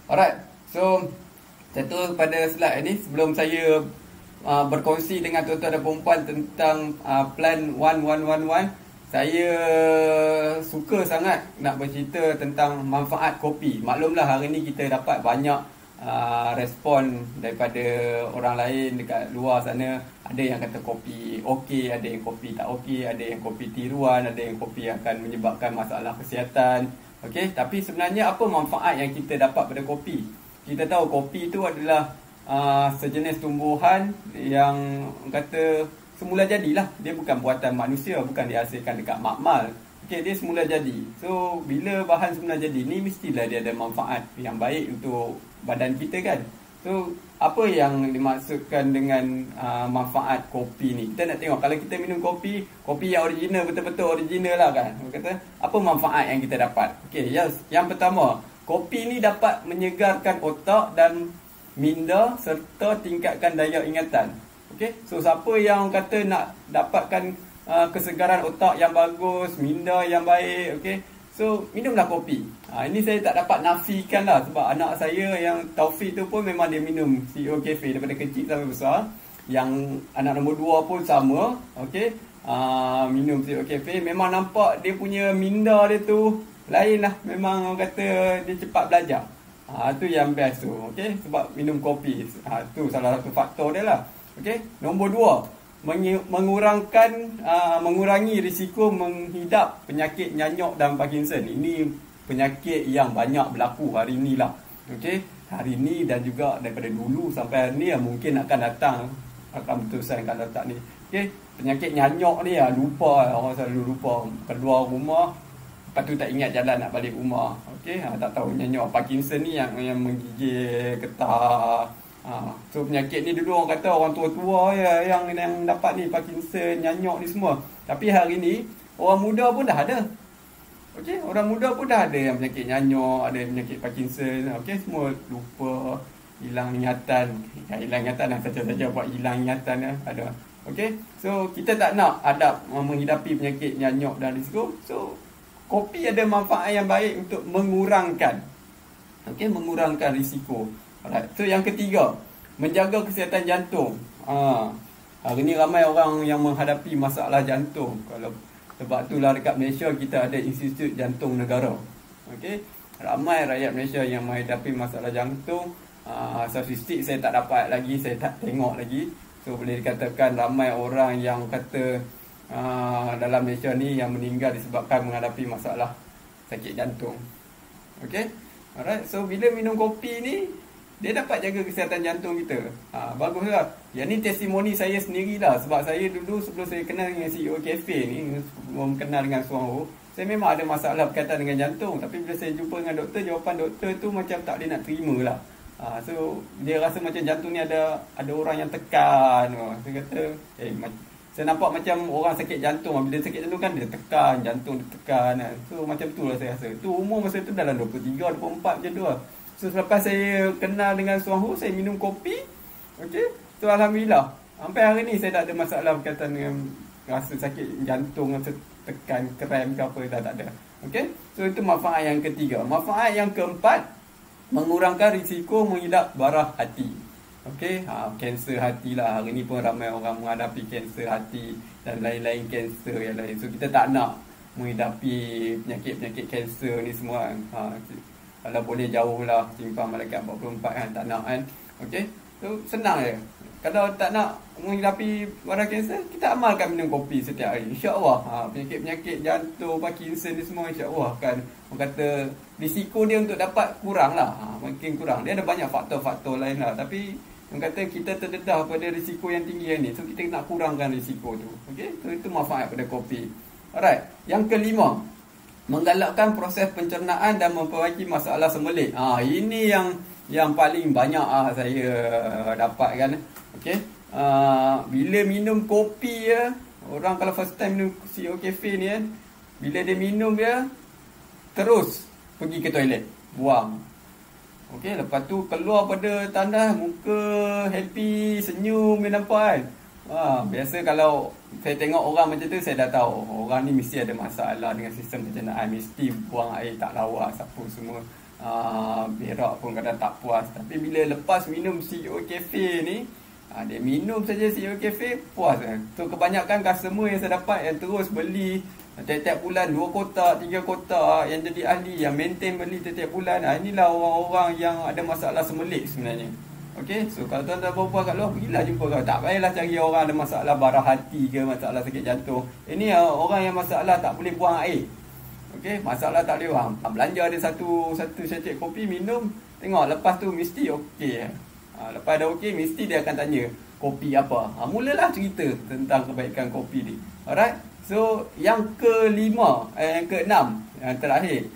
Alright, so jatuh pada slide ini sebelum saya berkongsi dengan tuan-tuan dan perempuan tentang plan 1111. Saya suka sangat nak bercerita tentang manfaat kopi. Maklumlah hari ni kita dapat banyak respon daripada orang lain dekat luar sana. Ada yang kata kopi okey, ada yang kopi tak okey, ada yang kopi tiruan, ada yang kopi akan menyebabkan masalah kesihatan. Okey, tapi sebenarnya apa manfaat yang kita dapat pada kopi? Kita tahu kopi itu adalah sejenis tumbuhan yang kata semula jadilah. Dia bukan buatan manusia, bukan dihasilkan dekat makmal. Okey, dia semula jadi. So, bila bahan semula jadi ni mestilah dia ada manfaat yang baik untuk badan kita kan. So, apa yang dimaksudkan dengan manfaat kopi ni? Kita nak tengok kalau kita minum kopi yang original, betul-betul original lah kan. Kata apa manfaat yang kita dapat? Okey, yang pertama, kopi ni dapat menyegarkan otak dan minda serta tingkatkan daya ingatan. Okey, so siapa yang kata nak dapatkan kesegaran otak yang bagus, minda yang baik, okey, so minumlah kopi. Ini saya tak dapat nafikan lah sebab anak saya yang Taufik tu pun memang dia minum CEO Cafe daripada kecil sampai besar. Yang anak nombor 2 pun sama, okey, minum CEO Cafe. Memang nampak dia punya minda dia tu lain lah. Memang orang kata dia cepat belajar. Tu yang best tu, okey, sebab minum kopi. Tu salah satu faktor dia lah. Okey, nombor 2, mengurangi risiko menghidap penyakit nyanyok dan Parkinson. Ini penyakit yang banyak berlaku hari ni lah. Okey, hari ni dan juga daripada dulu sampai hari ni mungkin akan datang, akan berterusan akan datang ni. Okey, penyakit nyanyok ni lupa, orang selalu lupa keluar rumah, lepas tu tak ingat jalan nak balik rumah. Okey, tak tahu nyanyok. Parkinson ni yang menggigil getah. So penyakit ni dulu orang kata orang tua-tua yang dapat ni Parkinson, nyanyok ni semua. Tapi hari ni orang muda pun dah ada. Okey, orang muda pun dah ada yang penyakit nyanyok, ada penyakit Parkinson. Okey, semua lupa, hilang ingatan. Hilang ingatan lah, saja-saja buat hilang ingatan ada. Okey, so kita tak nak menghidapi penyakit nyanyok dan risiko. So kopi ada manfaat yang baik untuk mengurangkan risiko. Alright. So yang ketiga, menjaga kesihatan jantung. Hari ni ramai orang yang menghadapi masalah jantung. Sebab itulah dekat Malaysia kita ada Institut Jantung Negara. Okey, ramai rakyat Malaysia yang menghadapi masalah jantung. Statistik saya tak dapat lagi, saya tak tengok lagi. So boleh dikatakan ramai orang yang kata dalam Malaysia ni yang meninggal disebabkan menghadapi masalah sakit jantung. Okey, alright. So bila minum kopi ni, dia dapat jaga kesihatan jantung kita. Baguslah. Yang ni testimoni saya sendirilah. Sebab saya dulu sebelum saya kenal dengan CEO Cafe ni, sebelum kenal dengan Suang Ho, saya memang ada masalah berkaitan dengan jantung. Tapi bila saya jumpa dengan doktor, jawapan doktor tu macam tak boleh nak terima lah. So dia rasa macam jantung ni ada orang yang tekan. Saya kata, saya nampak macam orang sakit jantung. Bila sakit jantung kan dia tekan, jantung dia tekan. So macam tu lah saya rasa. Tu umur masa tu dalam 23, 24 macam tu lah. So selepas saya kenal dengan Suang Ho, saya minum kopi. Okey, so alhamdulillah sampai hari ni saya tak ada masalah berkaitan dengan rasa sakit jantung, rasa tekan, krem ke apa, tak ada. Okey, so itu manfaat yang ketiga. Manfaat yang keempat, mengurangkan risiko mengidap barah hati. Okey, kanser hati lah. Hari ni pun ramai orang menghadapi kanser hati dan lain-lain kanser yang lain. So kita tak nak menghidapi penyakit-penyakit kanser ni semua. Kalau boleh jauh lah, simpang malaikat 44 kan, tak nak kan. Okey, so senang je. Kalau tak nak menghidapi barang kanser, kita amalkan minum kopi setiap hari, insya-Allah. Penyakit-penyakit jantung, Parkinson ni semua insya-Allah kan, orang kata risiko dia untuk dapat kurang lah. Makin kurang. Dia ada banyak faktor-faktor lain lah, tapi orang kata kita terdedah pada risiko yang tinggi yang ni. So kita nak kurangkan risiko tu. Okey, so itu manfaat pada kopi. Alright, yang kelima, menggalakkan proses pencernaan dan memperbaiki masalah sembelit. Ini yang paling banyak saya dapatkan. Okey, bila minum kopi orang kalau first time minum CEO Cafe ni bila dia minum dia terus pergi ke toilet, buang. Okey, lepas tu keluar pada tandas, muka happy, senyum dia nampak kan. Biasa kalau saya tengok orang macam tu, saya dah tahu orang ni mesti ada masalah dengan sistem pencernaan, mesti buang air tak lawas apa semua. berak pun kadang tak puas. Tapi bila lepas minum CEO Cafe ni, dia minum saja CEO Cafe, puas. So kebanyakan customer yang saya dapat yang terus beli tiap-tiap bulan 2 kotak, 3 kotak, yang jadi ahli, yang maintain beli tiap-tiap bulan. Inilah orang-orang yang ada masalah semelik sebenarnya. Okay, so kalau tuan-tuan perempuan kat luar, pergilah jumpa kau. Tak payahlah cari orang ada masalah barah hati ke, masalah sakit jantung. Ini orang yang masalah tak boleh buang air. Okay, masalah tak boleh buang. Belanja ada satu sachet kopi, minum, tengok lepas tu mesti okey. Lepas dah okey, mesti dia akan tanya kopi apa. Mulalah cerita tentang kebaikan kopi ni. Alright. So yang kelima, yang keenam, yang terakhir,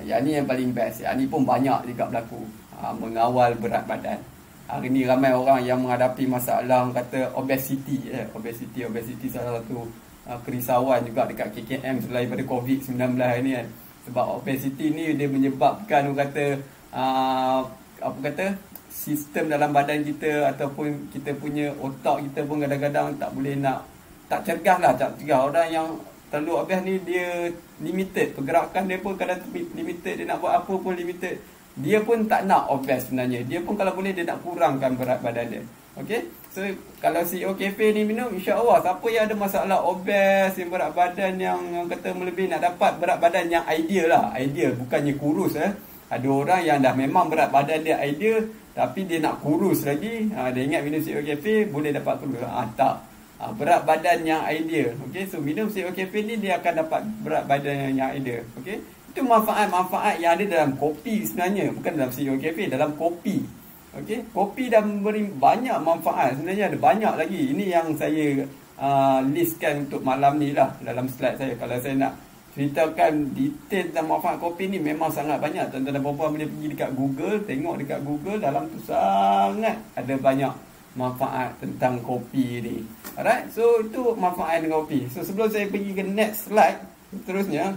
yang ni yang paling best. Yang ni pun banyak juga berlaku. Mengawal berat badan. Hari ni ramai orang yang menghadapi masalah kata obesity. Obesity salah satu kerisauan juga dekat KKM selain daripada COVID-19 ni kan. Sebab obesity ni dia menyebabkan sistem dalam badan kita ataupun kita punya otak kita pun kadang-kadang tak cergas lah. Orang yang terlalu obes ni dia limited, pergerakan dia pun kadang limited, dia nak buat apa pun limited. Dia pun tak nak obes sebenarnya. Dia pun kalau boleh dia nak kurangkan berat badan dia. Okay, so kalau CEO Cafe ni minum, insya-Allah siapa yang ada masalah obes, yang berat badan yang kata melebihi, nak dapat berat badan yang ideal lah. Ideal, bukannya kurus. Ada orang yang dah memang berat badan dia ideal, tapi dia nak kurus lagi. Dia ingat minum CEO Cafe boleh dapat kurus. Tak. Berat badan yang ideal. Okay, so minum CEO Cafe ni dia akan dapat berat badan yang ideal. Okay, itu manfaat-manfaat yang ada dalam kopi sebenarnya. Bukan dalam CEO Cafe, dalam kopi. Okay, kopi dah memberi banyak manfaat. Sebenarnya ada banyak lagi. Ini yang saya listkan untuk malam ni lah dalam slide saya. Kalau saya nak ceritakan detail tentang manfaat kopi ni memang sangat banyak. Tuan-tuan dan puan-puan boleh pergi dekat Google, tengok dekat Google, dalam tu sangat ada banyak manfaat tentang kopi ni. Alright, so itu manfaat dengan kopi. So sebelum saya pergi ke next slide seterusnya,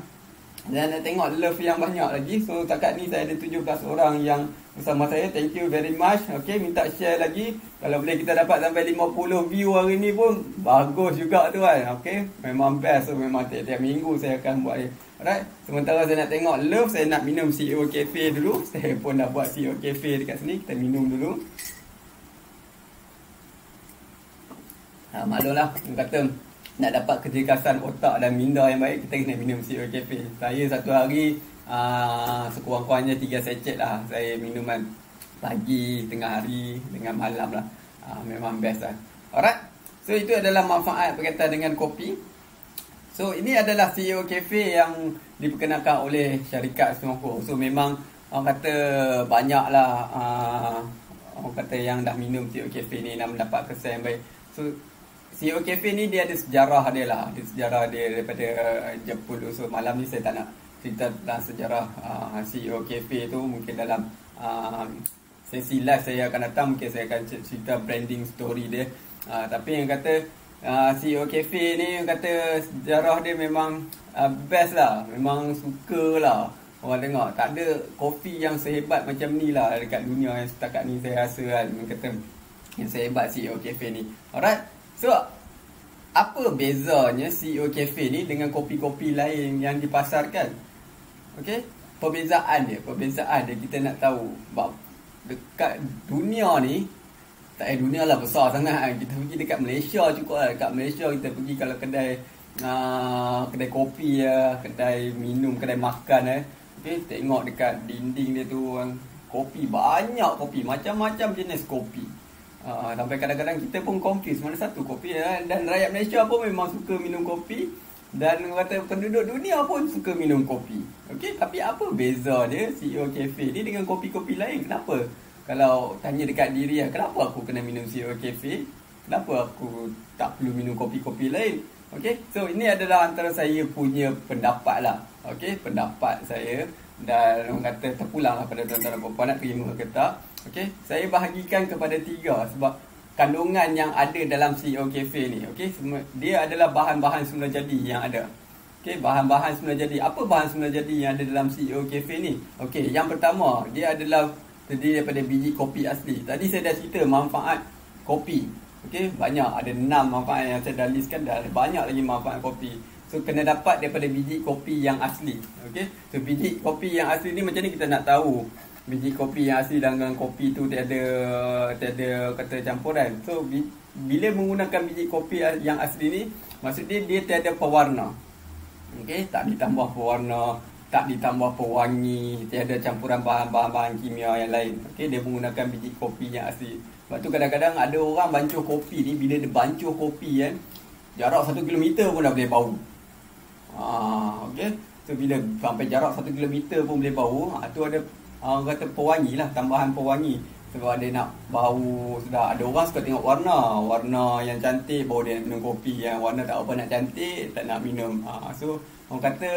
dan nak tengok love yang banyak lagi. So takat ni saya ada 17 orang yang bersama saya. Thank you very much. Okay, minta share lagi. Kalau boleh kita dapat sampai 50 view hari ni pun bagus juga tu kan. Okay, memang best. So memang tiap-tiap minggu saya akan buat ni. Alright, sementara saya nak tengok love, saya nak minum CEO Cafe dulu. Saya pun dah buat CEO Cafe dekat sini. Kita minum dulu. Maklumlah, orang kata nak dapat kecergasan otak dan minda yang baik, kita kena minum CEO Cafe. Saya satu hari sekurang-kurangnya 3 sachet lah saya minuman, pagi, tengah hari dengan malam lah. Memang best lah. Alright, so itu adalah manfaat berkaitan dengan kopi. So ini adalah CEO Cafe yang diperkenalkan oleh syarikat Senoko. So memang orang kata banyak lah orang kata yang dah minum CEO Cafe ni dan mendapat kesan yang baik. So CEO Cafe ni dia ada sejarah dia lah. Ada sejarah dia daripada Jepun dulu. So malam ni saya tak nak cerita tentang sejarah CEO Cafe tu. Mungkin dalam sesi live saya akan datang, mungkin saya akan cerita branding story dia. Tapi yang kata CEO Cafe ni, yang kata sejarah dia memang best lah. Memang suka lah orang tengok. Tak ada kopi yang sehebat macam ni lah dekat dunia yang setakat ni saya rasa kan. Yang kata yang sehebat CEO Cafe ni. Alright, so apa bezanya CEO Cafe ni dengan kopi-kopi lain yang dipasarkan? Okay, perbezaan dia kita nak tahu. Dekat dunia ni, tak dunia lah besar sangat kan. Kita pergi dekat Malaysia cukup lah. Dekat Malaysia kita pergi kalau kedai kopi kedai minum, kedai makan okay, tengok dekat dinding dia tu kopi, banyak kopi, macam-macam jenis kopi. Sampai kadang-kadang kita pun confuse mana satu kopi dan rakyat Malaysia pun memang suka minum kopi, dan kata penduduk dunia pun suka minum kopi. Okey, tapi apa beza dia CEO Cafe ni dengan kopi-kopi lain? Kenapa? Kalau tanya dekat diri kenapa aku kena minum CEO Cafe? Kenapa aku tak perlu minum kopi-kopi lain? Okey, so ini adalah antara saya punya pendapat lah. Okey, pendapat saya, dan orang kata terpulanglah pada tuan-tuan dan puan-puan nak terima ke tak. Okey, saya bahagikan kepada 3 sebab kandungan yang ada dalam CEO Cafe ni. Okey, dia adalah bahan-bahan semula jadi yang ada. Okey, bahan-bahan semula jadi. Apa bahan semula jadi yang ada dalam CEO Cafe ni? Okey, yang pertama, dia adalah terdiri daripada biji kopi asli. Tadi saya dah cerita manfaat kopi. Okey, banyak, ada 6 manfaat yang saya dah listkan, dah ada banyak lagi manfaat kopi. So kena dapat daripada biji kopi yang asli. Okey. So biji kopi yang asli ni macam ni kita nak tahu biji kopi yang asli dengan kopi tu tiada kata campuran. So bila menggunakan biji kopi yang asli ni, maksudnya dia tiada pewarna. Okey, tak ditambah pewarna, tak ditambah pewangi, tiada campuran bahan-bahan kimia yang lain. Okey, dia menggunakan biji kopi yang asli. Sebab tu kadang-kadang ada orang bancuh kopi ni, bila dia bancuh kopi kan, jarak 1 kilometer pun dah boleh bau. Okey. So bila sampai jarak 1 kilometer pun boleh bau, tu ada orang kata pewangi lah, tambahan pewangi. Sebab dia nak bau sudah. Ada orang suka tengok warna yang cantik baru dia nak minum kopi. Yang warna tak apa nak cantik, tak nak minum. So orang kata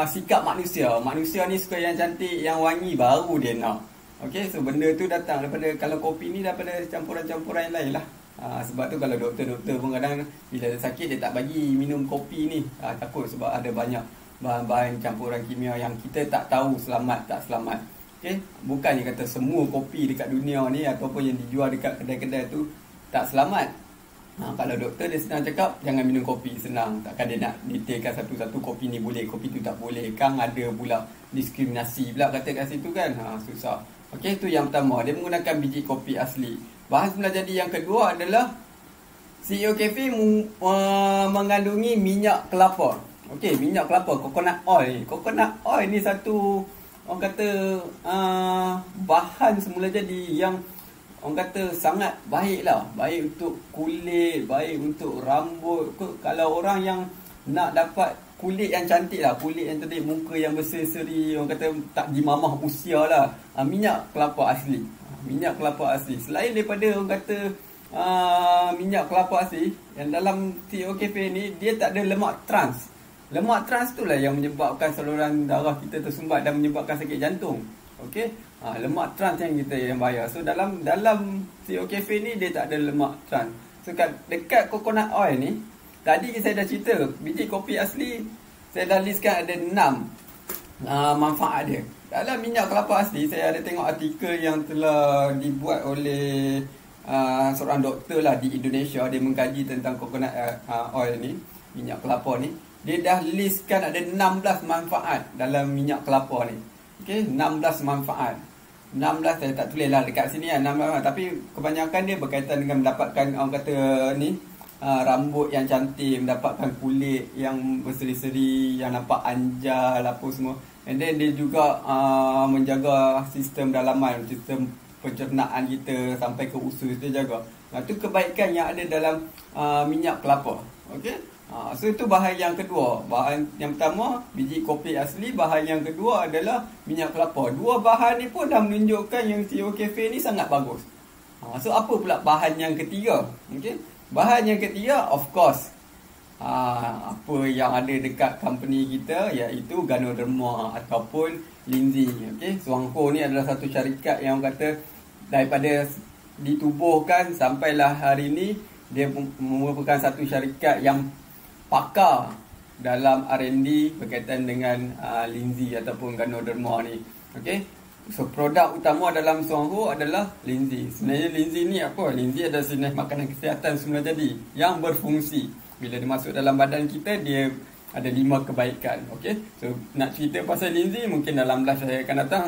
sikap manusia ni suka yang cantik, yang wangi baru dia nak. Okey, so benda tu datang daripada, kalau kopi ni daripada campuran-campuran yang lain lah. Sebab tu kalau doktor-doktor pun kadang bila dia sakit dia tak bagi minum kopi ni, takut sebab ada banyak bahan-bahan campuran kimia yang kita tak tahu selamat tak selamat. Okey, bukannya kata semua kopi dekat dunia ni ataupun yang dijual dekat kedai-kedai tu tak selamat. Kalau doktor dia senang cakap jangan minum kopi, senang. Takkan dia nak detailkan satu-satu kopi ni boleh, kopi tu tak boleh. Kan ada pula diskriminasi pula kata kat situ kan. Susah. Okey, tu yang pertama, dia menggunakan biji kopi asli. Bahan semula jadi yang kedua adalah CEO Cafe mengandungi minyak kelapa. Okey, minyak kelapa, coconut oil. Coconut oil ni satu orang kata bahan semula jadi yang orang kata sangat baik lah. Baik untuk kulit, baik untuk rambut. Kalau orang yang nak dapat kulit yang cantik lah, kulit yang cantik, muka yang berseri-seri, orang kata tak dimamah usia lah, minyak kelapa asli. Minyak kelapa asli. Selain daripada orang kata minyak kelapa asli, yang dalam CEO Cafe ni dia tak ada lemak trans. Lemak trans tu lah yang menyebabkan saluran darah kita tersumbat dan menyebabkan sakit jantung. Okey, lemak trans yang bahaya. So dalam CEO Cafe ni dia tak ada lemak trans. So dekat coconut oil ni, tadi saya dah cerita biji kopi asli, saya dah listkan ada 6 manfaat dia. Dalam minyak kelapa asli, saya ada tengok artikel yang telah dibuat oleh seorang doktor lah di Indonesia. Dia mengkaji tentang coconut oil ni, minyak kelapa ni. Dia dah listkan ada 16 manfaat dalam minyak kelapa ni. Okey, 16 manfaat. 16 saya tak tulis lah dekat sini lah 16 manfaat. Tapi kebanyakan dia berkaitan dengan mendapatkan orang kata ni rambut yang cantik, mendapatkan kulit yang berseri-seri, yang nampak anjal apa semua. And then dia juga menjaga sistem dalaman, sistem pencernaan kita sampai ke usus dia jaga. Itu kebaikan yang ada dalam minyak kelapa. Okey. So itu bahan yang kedua. Bahan yang pertama biji kopi asli, bahan yang kedua adalah minyak kelapa. Dua bahan ni pun dah menunjukkan yang CEO Cafe ni sangat bagus. So apa pula bahan yang ketiga? Okey. Bahan yang ketiga of course apa yang ada dekat company kita, iaitu Ganoderma ataupun Lindsay. Okey, Suangho ni adalah satu syarikat yang kata daripada ditubuhkan sampailah hari ini dia merupakan satu syarikat yang pakar dalam R&D berkaitan dengan Lindsay ataupun Ganoderma ni. Okey. So produk utama dalam Suangho adalah Lindsay. Sebenarnya Lindsay ni apa? Lindsay adalah jenis makanan kesihatan semula jadi yang berfungsi. Bila dia masuk dalam badan kita, dia ada 5 kebaikan. Okey. So nak cerita pasal Lindsay mungkin dalam live saya akan datang,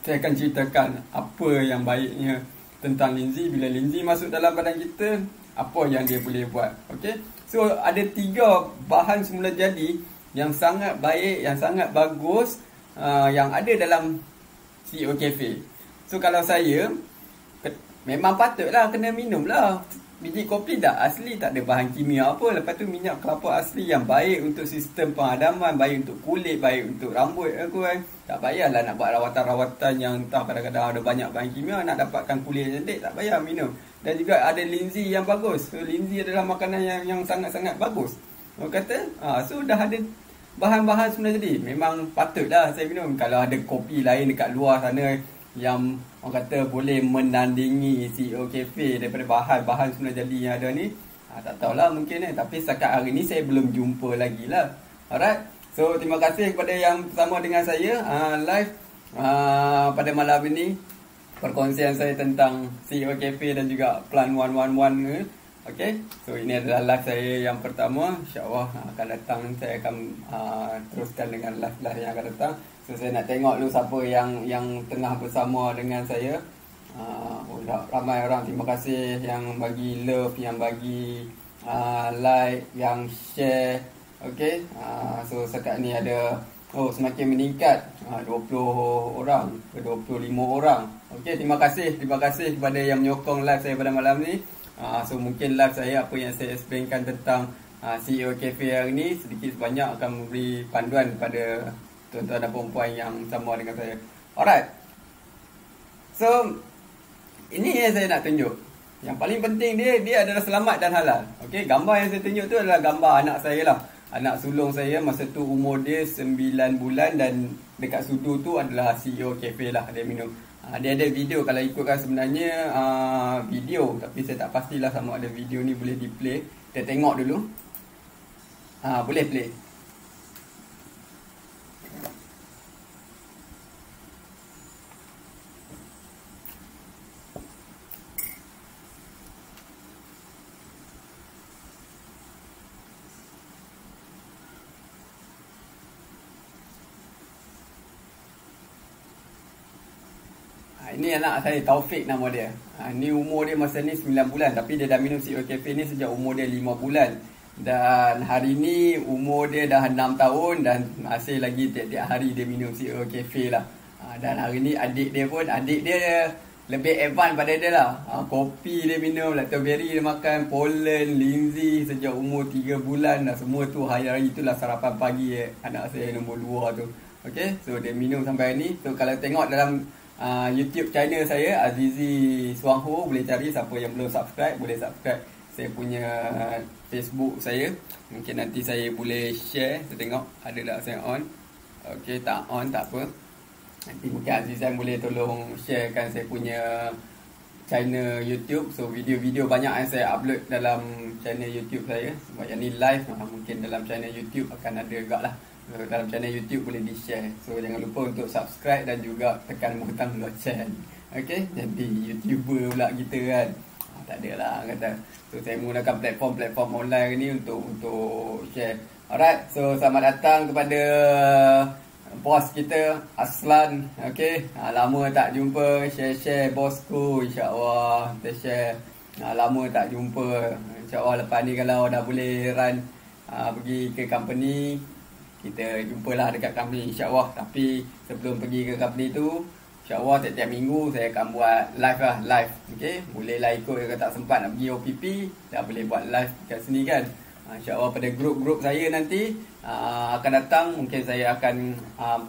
saya akan ceritakan apa yang baiknya tentang Lindsay. Bila Lindsay masuk dalam badan kita, apa yang dia boleh buat. Okey. So ada 3 bahan semula jadi yang sangat baik, yang sangat bagus yang ada dalam CEO Cafe. So kalau saya memang patutlah kena minum lah. Biji kopi dah asli, tak ada bahan kimia apa. Lepas tu minyak kelapa asli yang baik untuk sistem penghadaman, baik untuk kulit, baik untuk rambut aku kan. Tak payahlah nak buat rawatan-rawatan yang entah kadang-kadang ada banyak bahan kimia nak dapatkan kulit yang cantik, tak payah minum. Dan juga ada Lindsay yang bagus. So Lindsay adalah makanan yang sangat-sangat bagus. Orang kata, so dah ada bahan-bahan semula jadi. Memang patutlah saya minum. Kalau ada kopi lain dekat luar sana yang orang kata boleh menandingi CEO Cafe daripada bahan-bahan semula jadi yang ada ni, tak tahulah mungkin tapi setakat hari ni saya belum jumpa lagi lah. Alright. So terima kasih kepada yang bersama dengan saya live pada malam ini. Perkongsian saya tentang CEO Cafe dan juga Plan 111 ni. Okay, so ini adalah live saya yang pertama. InsyaAllah akan datang, saya akan teruskan dengan live-live yang akan datang. So saya nak tengok dulu siapa yang tengah bersama dengan saya. Ramai orang, terima kasih yang bagi love, yang bagi like, yang share. Okay, so sekarang ni ada semakin meningkat 20 orang ke 25 orang. Okay, terima kasih kepada yang menyokong live saya pada malam ni. So mungkin live saya, apa yang saya explainkan tentang CEO Cafe hari ni, sedikit sebanyak akan memberi panduan kepada tuan-tuan dan perempuan yang sama dengan saya. Alright, so ini yang saya nak tunjuk. Yang paling penting dia adalah selamat dan halal. Okay, gambar yang saya tunjuk tu adalah gambar anak saya lah. Anak sulung saya masa tu umur dia 9 bulan, dan dekat sudu tu adalah CEO Cafe lah, dia minum. Dia ada video, kalau ikutkan sebenarnya video, tapi saya tak pastilah sama ada video ni boleh di play. Kita tengok dulu. Boleh play. Ini anak saya, Taufik nama dia. Ini umur dia masa ni 9 bulan, tapi dia dah minum CEO Cafe ni sejak umur dia 5 bulan. Dan hari ni umur dia dah 6 tahun dan masih lagi tiap-tiap hari dia minum CEO Cafe lah. Dan hari ni adik dia lebih advance pada dia lah. Kopi dia minum, Lactoberry dia makan, pollen, linzi sejak umur 3 bulan dah. Semua tu hari-hari itulah sarapan pagi anak saya nombor 2 tu. Okay, so dia minum sampai hari ni. So kalau tengok dalam YouTube channel saya, Azizi Suang Ho, boleh cari. Siapa yang belum subscribe, boleh subscribe saya punya Facebook saya. Mungkin nanti saya boleh share. Saya tengok ada tak saya on. Ok, tak on, tak apa. Nanti mungkin Azizan boleh tolong sharekan saya punya channel YouTube. So video-video banyak yang saya upload dalam channel YouTube saya. Sebab yang ni live, mungkin dalam channel YouTube akan ada juga lah. Dalam channel YouTube boleh di share. So jangan lupa untuk subscribe dan juga tekan butang loceng. Okay, jadi YouTuber pula kita kan. Tak ada lah kata. So saya menggunakan platform online ni untuk share. Alright, so selamat datang kepada bos kita, Aslan. Okay, lama tak jumpa. Share bosku, insyaAllah kita share. Lama tak jumpa. InsyaAllah lepas ni kalau dah boleh run pergi ke company, kita jumpalah dekat company, insyaAllah. Tapi sebelum pergi ke company tu, insyaAllah tiap-tiap minggu saya akan buat live. Okay, bolehlah ikut. Kalau tak sempat nak pergi OPP, dah boleh buat live kat sini kan. InsyaAllah pada grup-grup saya nanti akan datang. Mungkin saya akan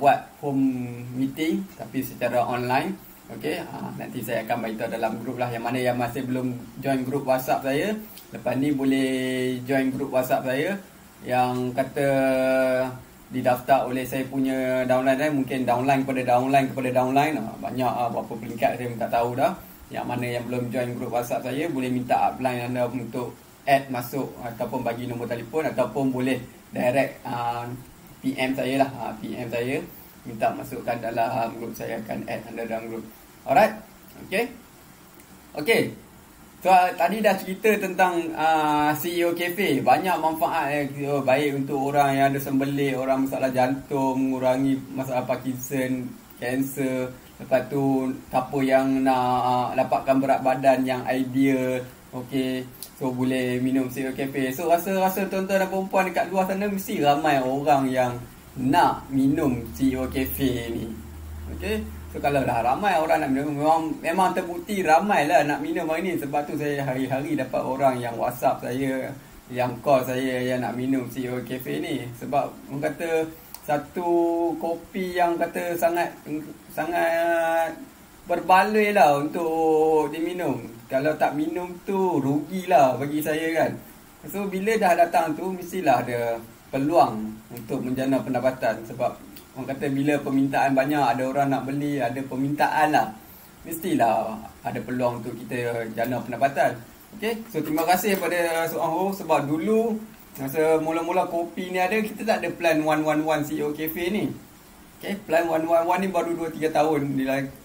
buat home meeting tapi secara online. Okay, nanti saya akan beritahu dalam grup lah. Yang mana yang masih belum join grup WhatsApp saya, lepas ni boleh join grup WhatsApp saya. Yang kata didaftar oleh saya punya downline, mungkin downline kepada downline. Banyak berapa peringkat saya pun tak tahu dah. Yang mana yang belum join grup WhatsApp saya, boleh minta upline anda untuk add masuk, ataupun bagi nombor telefon, ataupun boleh direct PM saya lah. PM saya, minta masukkan dalam grup, saya akan add anda dalam grup. Alright, okay. So tadi dah cerita tentang CEO Cafe. Banyak manfaat baik untuk orang yang ada sembelit, orang masalah jantung, mengurangi masalah Parkinson, kanser. Lepas tu siapa yang nak dapatkan berat badan yang ideal, okay, so boleh minum CEO Cafe. So rasa tuan-tuan dan perempuan dekat luar sana mesti ramai orang yang nak minum CEO Cafe ni. Okay, so kalau dah ramai orang nak minum, memang terbukti ramai lah nak minum hari ni. Sebab tu saya hari-hari dapat orang yang WhatsApp saya, yang call saya yang nak minum CEO Cafe ni. Sebab orang kata satu kopi yang kata sangat berbaloi lah untuk diminum. Kalau tak minum tu rugilah bagi saya kan. So bila dah datang tu, mestilah ada peluang untuk menjana pendapatan. Sebab orang kata bila permintaan banyak, ada orang nak beli, ada permintaan lah, mestilah ada peluang untuk kita jana pendapatan. Okay, so terima kasih pada Suang Ho. Sebab dulu masa mula-mula kopi ni ada, kita tak ada plan 111 CEO Cafe ni. Okay, plan 111 ni baru 2-3 tahun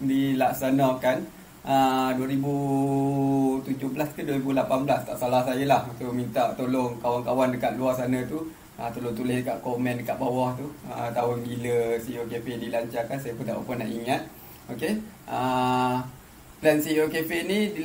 dilaksanakan. 2017 ke 2018, tak salah saya lah. So minta tolong kawan-kawan dekat luar sana tu, tolong tulis dekat komen dekat bawah tu, tahun bila CEO Cafe dilancarkan. Saya pun tak apa nak ingat. Okey. Plan CEO Cafe ni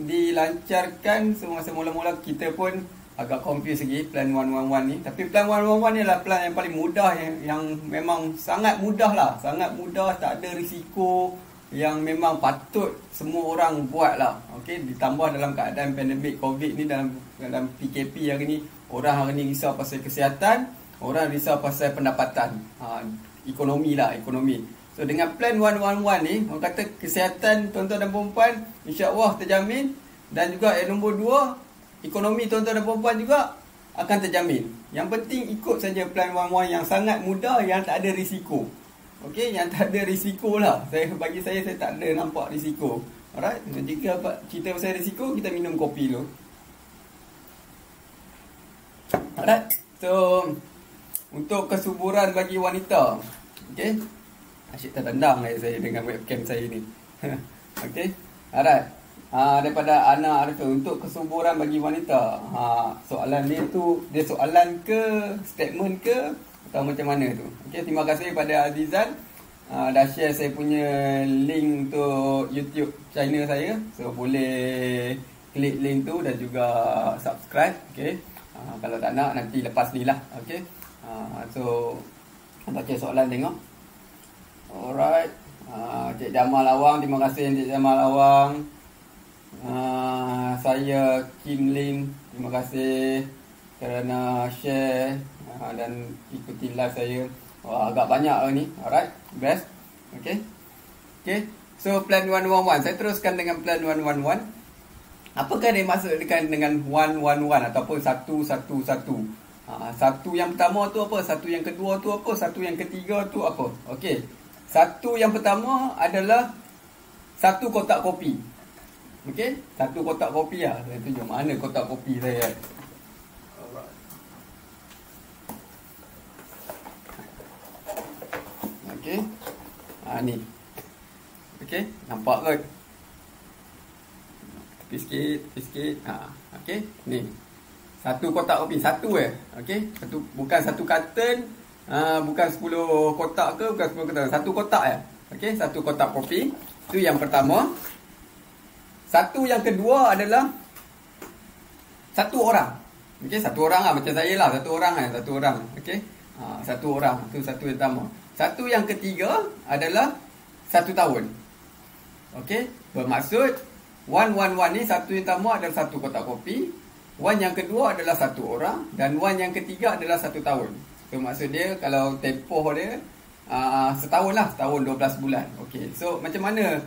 dilancarkan semasa mula-mula kita pun agak confuse lagi plan 111 ni. Tapi plan 111 ni adalah plan yang paling mudah, yang memang sangat mudah lah. Sangat mudah, tak ada risiko, yang memang patut semua orang buat lah. Okay? Ditambah dalam keadaan pandemik COVID ni, dalam PKP hari ni, orang hari ni risau pasal kesihatan, orang risau pasal pendapatan, ekonomi lah, ekonomi. So dengan plan 111 ni, orang kata kesihatan tuan-tuan dan perempuan insya-Allah terjamin, dan juga yang nombor 2, ekonomi tuan-tuan dan perempuan juga akan terjamin. Yang penting ikut saja plan 111 yang sangat mudah, yang tak ada risiko. Okey, yang tak ada risiko lah. Bagi saya tak ada nampak risiko. Alright, jika cerita pasal risiko, kita minum kopi dulu. Alright, so untuk kesuburan bagi wanita. Okey, asyik terdendang saya dengan webcam saya ni. Okey, alright. Daripada Ana Arifin, untuk kesuburan bagi wanita. Soalan ni tu, dia soalan ke, statement ke, atau macam mana tu? Okey, terima kasih pada Azizan, dah share saya punya link untuk YouTube channel saya. So boleh klik link tu dan juga subscribe. Okey, kalau tak nak nanti lepas ni lah. Okey, so baca soalan tengok. Alright, Cik Jamal Awang, terima kasih Cik Jamal Awang. Saya Kim Lim, terima kasih kerana share dan ikuti live saya. Agak banyak ni. Alright, best. Okay. So plan 111, saya teruskan dengan plan 111. Apakah dia maksudkan dengan 111 ataupun 111? Satu yang pertama tu apa? Satu yang kedua tu apa? Satu yang ketiga tu apa? Okey. Satu yang pertama adalah satu kotak kopi. Okey, satu kotak kopi lah. Saya tunjuk mana kotak kopi saya. Okey. Ni. Okey, nampak kot? Tepi sikit. Okey, ni. Satu kotak kopi, satu okey. Satu, bukan satu karton, bukan 10 kotak ke, bukan 10 kotak. Satu kotak Okey, satu kotak kopi. Itu yang pertama. Satu yang kedua adalah satu orang. Okey, satu orang lah, macam saya lah, satu orang. Okey. Satu orang, itu satu yang pertama. Satu yang ketiga adalah 1 tahun. Okey, bermaksud 111 ni, satu yang pertama adalah satu kotak kopi, 1 yang kedua adalah satu orang, dan 1 yang ketiga adalah 1 tahun. So maksud dia kalau tempoh dia setahun lah, setahun 12 bulan. Okey, so macam mana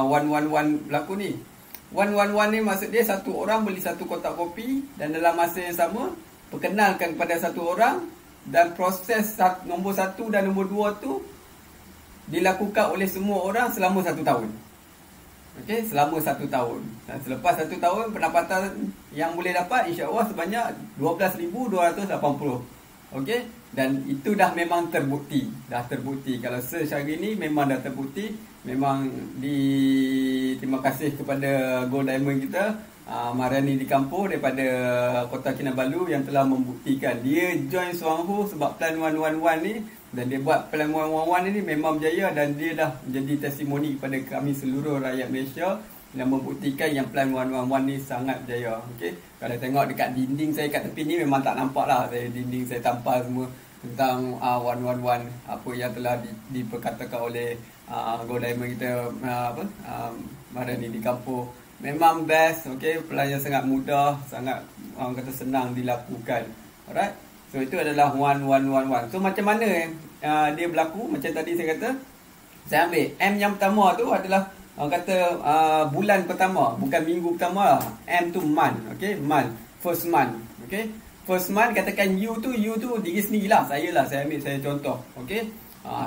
111 berlaku ni? 111 ni maksud dia satu orang beli satu kotak kopi, dan dalam masa yang sama perkenalkan kepada satu orang, dan proses nombor 1 dan nombor 2 tu dilakukan oleh semua orang selama 1 tahun. Okey, selama 1 tahun. Dan selepas 1 tahun, pendapatan yang boleh dapat insya-Allah sebanyak 12,280. Okey, dan itu dah memang terbukti. Kalau search hari ni memang dah terbukti. Memang terima kasih kepada Gold Diamond kita, Mariani di Kampung daripada Kota Kinabalu, yang telah membuktikan dia join Suangho sebab plan 111 ni, dan dia buat plan 111 ni memang berjaya, dan dia dah menjadi testimoni kepada kami seluruh rakyat Malaysia yang membuktikan yang plan 111 ni sangat berjaya. Okey, kalau tengok dekat dinding saya kat tepi ni memang tak nampak lah, dinding saya tampal semua tentang 111, apa yang telah diperkatakan oleh Gold Diamond kita, Mariani di Kampung. Memang best. Okey, plan yang sangat mudah, sangat orang kata senang dilakukan. Alright, so itu adalah 111. So macam mana dia berlaku? Macam tadi saya kata, saya ambil M yang pertama tu adalah orang kata bulan pertama, bukan minggu pertama lah. M tu month. Okey, month, first month. Okey, first month, katakan U tu diri sendirilah, saya ambil saya contoh. Okey,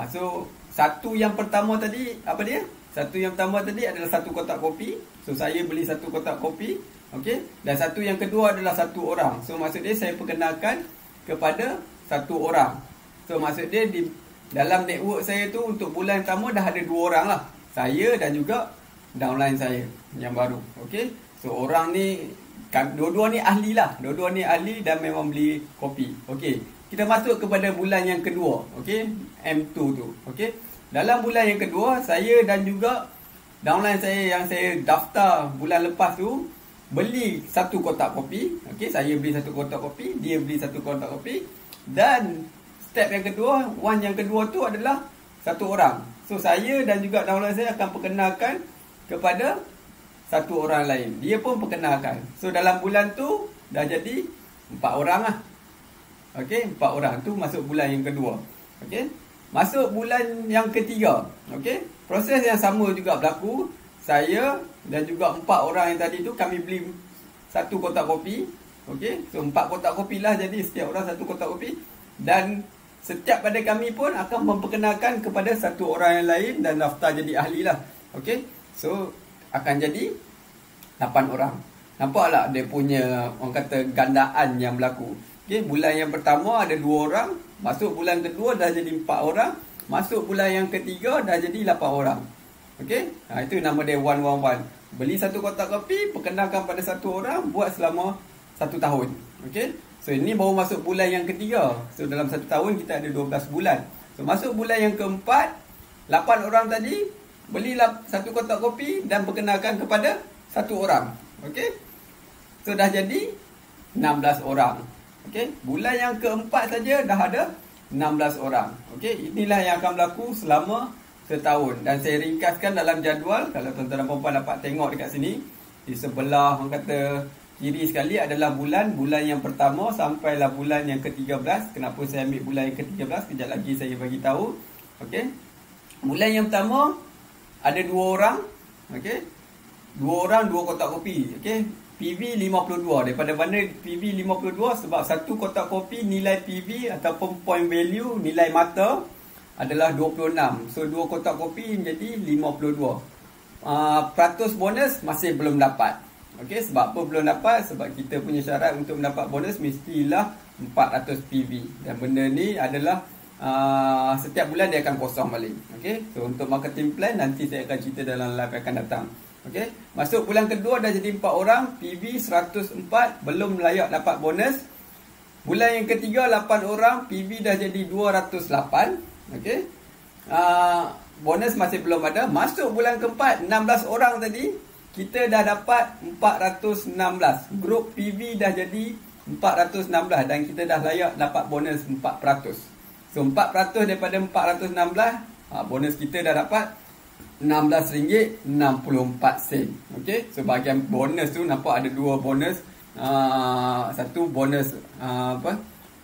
so satu yang pertama tadi apa dia? Satu yang pertama tadi adalah satu kotak kopi. So saya beli satu kotak kopi. Okey, dan satu yang kedua adalah satu orang. So maksud dia saya perkenalkan kepada satu orang. So maksud dia di dalam network saya tu untuk bulan pertama dah ada 2 orang lah. Saya dan juga downline saya yang baru. Okey. So orang ni dua-dua ni ahli lah. Dua-dua ni ahli dan memang beli kopi. Okey. Kita masuk kepada bulan yang kedua. Okey. M2 tu. Okey. Dalam bulan yang kedua, saya dan juga downline saya yang saya daftar bulan lepas tu beli satu kotak kopi. Okey, saya beli satu kotak kopi, dia beli satu kotak kopi. Dan step yang kedua, one yang kedua tu adalah satu orang. So saya dan juga downline saya akan perkenalkan kepada satu orang lain. Dia pun perkenalkan. So dalam bulan tu dah jadi 4 orang lah. Okey, 4 orang tu masuk bulan yang kedua. Okey. Masuk bulan yang ketiga. Okey. Proses yang sama juga berlaku. Saya dan juga 4 orang yang tadi tu kami beli satu kotak kopi. Okey. So 4 kotak kopi lah, jadi setiap orang satu kotak kopi. Dan setiap pada kami pun akan memperkenalkan kepada satu orang yang lain dan daftar jadi ahli lah. Okey. So akan jadi 8 orang. Nampaklah dia punya orang kata gandaan yang berlaku. Okey, bulan yang pertama ada 2 orang, masuk bulan kedua dah jadi 4 orang, masuk bulan yang ketiga dah jadi 8 orang. Okey? Itu nama dia 111. Beli satu kotak kopi, perkenalkan pada satu orang, buat selama 1 tahun. Okey? So ini baru masuk bulan yang ketiga. So dalam 1 tahun kita ada 12 bulan. So masuk bulan yang keempat, 8 orang tadi belilah satu kotak kopi dan perkenalkan kepada satu orang. Okey? So dah jadi 16 orang. Okey? Bulan yang keempat saja dah ada 16 orang. Okey? Inilah yang akan berlaku selama setahun. Dan saya ringkaskan dalam jadual. Kalau tuan-tuan dan puan-puan dapat tengok dekat sini, di sebelah orang kata kiri sekali adalah bulan yang pertama sampailah bulan yang ke-13. Kenapa saya ambil bulan yang ke-13? Kejap lagi saya bagi tahu. Okey? Bulan yang pertama ada 2 orang. Okey? 2 orang 2 kotak kopi. Okey? PV 52. Daripada mana PV 52? Sebab satu kotak kopi nilai PV ataupun point value, nilai mata adalah 26. So 2 kotak kopi menjadi 52. Peratus bonus masih belum dapat. Okey, sebab apa belum dapat? Sebab kita punya syarat untuk mendapat bonus mestilah 400 PV. Dan benda ni adalah setiap bulan dia akan kosong balik. Okey, so untuk marketing plan nanti saya akan cerita dalam live akan datang. Okey, masuk bulan kedua dah jadi 4 orang, PV 104, belum layak dapat bonus. Bulan yang ketiga 8 orang, PV dah jadi 208. Okey, bonus masih belum ada. Masuk bulan keempat, 16 orang tadi, kita dah dapat 416. Grup PV dah jadi 416 dan kita dah layak dapat bonus 4%. So 4% daripada 416, bonus kita dah dapat RM16.64. Okey, so bahagian bonus tu nampak ada 2 bonus. Satu bonus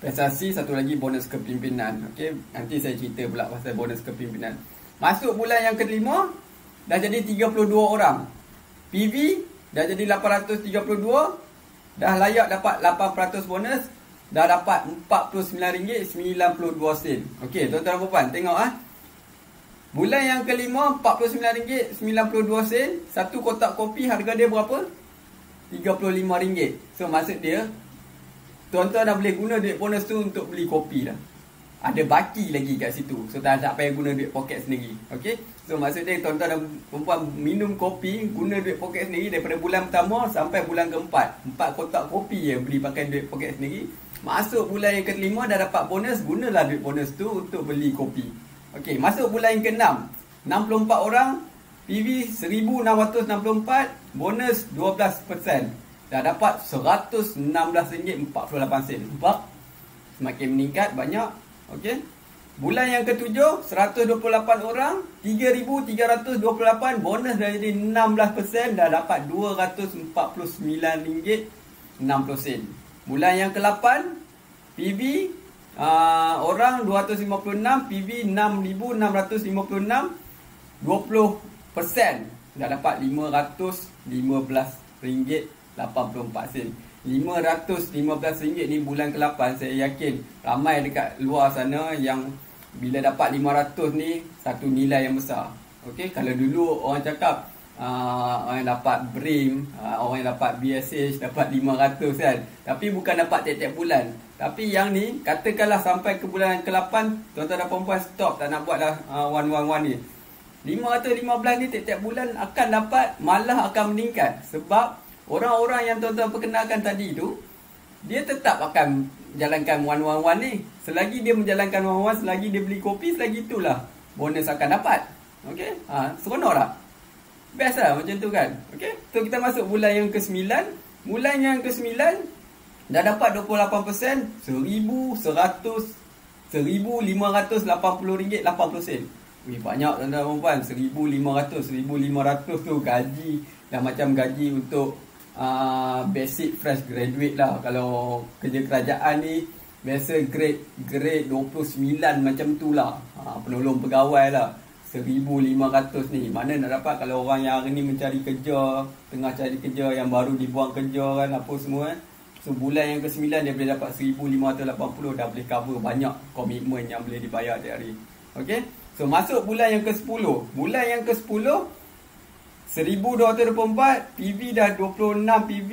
prestasi, satu lagi bonus kepimpinan. Okey, nanti saya cerita pula pasal bonus kepimpinan. Masuk bulan yang kelima dah jadi 32 orang. PV dah jadi 832, dah layak dapat 8% bonus, dah dapat RM49.92. Okey, tuan-tuan dan puan, tengok Bulan yang kelima RM49.92. Satu kotak kopi harga dia berapa? RM35. So maksud dia tuan-tuan dah boleh guna duit bonus tu untuk beli kopi dah. Ada baki lagi kat situ. So tak payah guna duit poket sendiri. Okey. So maksud dia tuan-tuan dan perempuan minum kopi guna duit poket sendiri daripada bulan pertama sampai bulan keempat. 4 kotak kopi je beli pakai duit poket sendiri. Masuk bulan yang kelima dah dapat bonus, gunalah duit bonus tu untuk beli kopi. Okey, masuk bulan yang ke-6, 64 orang, PV 1664, bonus 12%. Dah dapat RM116.48. Nampak? Semakin meningkat banyak. Okey. Bulan yang ke-7, 128 orang, 3,328, bonus dah jadi 16%, dah dapat RM249.60. Bulan yang ke-8, PV orang 256, PV 6,656, 20%, dah dapat RM515.84. RM515 ni bulan ke-8. Saya yakin ramai dekat luar sana yang bila dapat 500 ni satu nilai yang besar. Okey, kalau dulu orang cakap orang yang dapat BRIM, orang yang dapat BSH dapat 500 kan. Tapi bukan dapat tiap-tiap bulan. Tapi yang ni katakanlah sampai ke bulan ke-8, tuan-tuan dan puan-puan stop, tak nak buat dah 111 ni. 515 ni tiap-tiap bulan akan dapat, malah akan meningkat. Sebab orang-orang yang tuan-tuan perkenalkan tadi tu, dia tetap akan jalankan one-one-one ni. Selagi dia menjalankan one-one, selagi dia beli kopi, selagi itulah bonus akan dapat. Okay, seronok tak? Best lah macam tu kan. Okay, so kita masuk bulan yang ke-9. Bulan yang ke-9 dah dapat 28%, RM1,580.80. Banyak tuan-tuan perempuan. 1,500 tu gaji dah macam gaji untuk basic fresh graduate lah. Kalau kerja kerajaan ni biasa grade 29 macam tu lah, penolong pegawai lah. 1,500 ni mana nak dapat kalau orang yang hari ni mencari kerja, tengah cari kerja, yang baru dibuang kerja kan, apa semua kan. So bulan yang ke-9 dia boleh dapat 1,580, dah boleh cover banyak komitmen yang boleh dibayar tiap hari. Okay, so masuk bulan yang ke-10. Bulan yang ke-10 1,224, PV dah 26 PV,